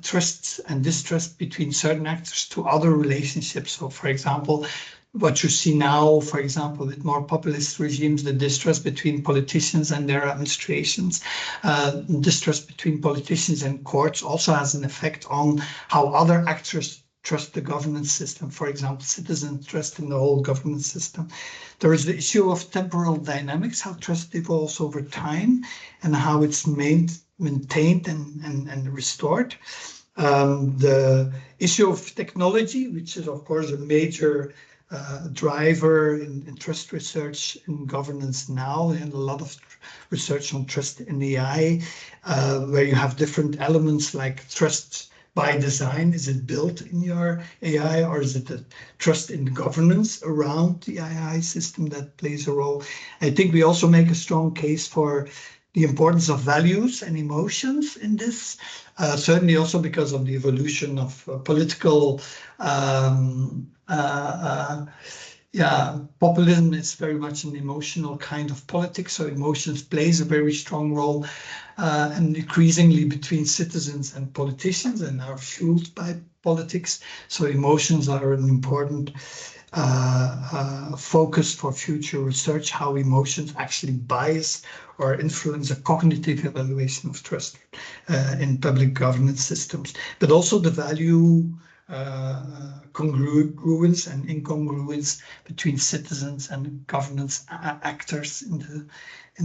Speaker 1: trust and distrust between certain actors to other relationships. So, for example, what you see now, for example, with more populist regimes, the distrust between politicians and their administrations, distrust between politicians and courts also has an effect on how other actors trust the governance system. For example, citizens trust in the whole governance system. There is the issue of temporal dynamics, how trust evolves over time and how it's maintained and restored. The issue of technology, which is, of course, a major driver in trust research in governance now, and a lot of research on trust in AI, where you have different elements like trust by design. Is it built in your AI, or is it a trust in governance around the AI system that plays a role? I think we also make a strong case for the importance of values and emotions in this, certainly also because of the evolution of political populism is very much an emotional kind of politics. So emotions plays a very strong role, and increasingly between citizens and politicians, and are fueled by politics. So emotions are an important focus for future research, how emotions actually bias or influence a cognitive evaluation of trust in public governance systems, but also the value congruence and incongruence between citizens and governance actors in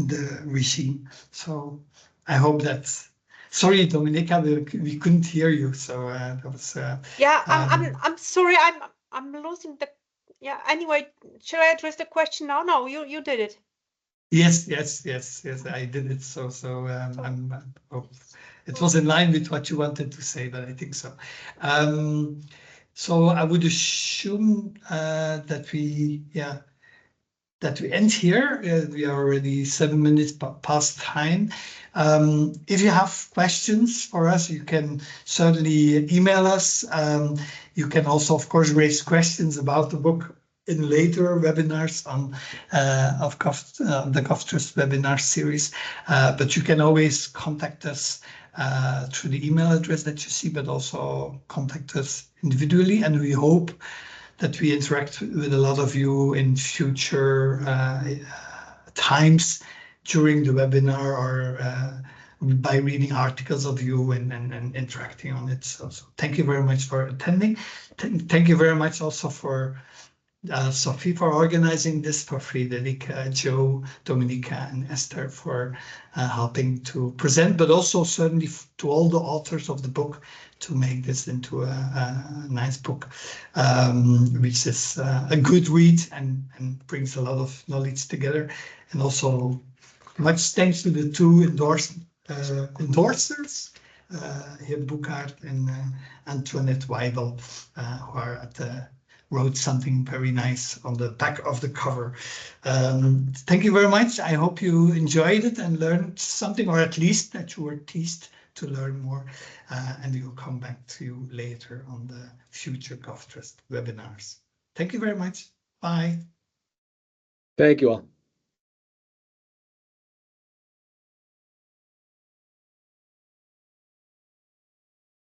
Speaker 1: the regime. So I hope that. Sorry, Dominika, we couldn't hear you. So that was.
Speaker 3: Yeah, I'm sorry. I'm losing the. Yeah. Anyway, should I address the question now? No, you did it.
Speaker 1: Yes, I did it. So it was in line with what you wanted to say, but I think so. So I would assume that we end here. We are already 7 minutes past time. If you have questions for us, you can certainly email us. You can also, of course, raise questions about the book in later webinars on the GOVTRUST Webinar Series. But you can always contact us through the email address that you see, but also contact us individually. And we hope that we interact with a lot of you in future times during the webinar, or by reading articles of you and interacting on it. So thank you very much for attending. Thank you very much also for Sophie for organizing this, for Friederike, Joe, Dominika, and Esther for helping to present, but also certainly to all the authors of the book to make this into a nice book, which is a good read and brings a lot of knowledge together. And also much thanks to the two endorsers, here Boekhaert and Antoinette Weibel, who are at the wrote something very nice on the back of the cover. Thank you very much. I hope you enjoyed it and learned something, or at least that you were teased to learn more. And we will come back to you later on the future GOVTRUST webinars. Thank you very much. Bye.
Speaker 5: Thank you all.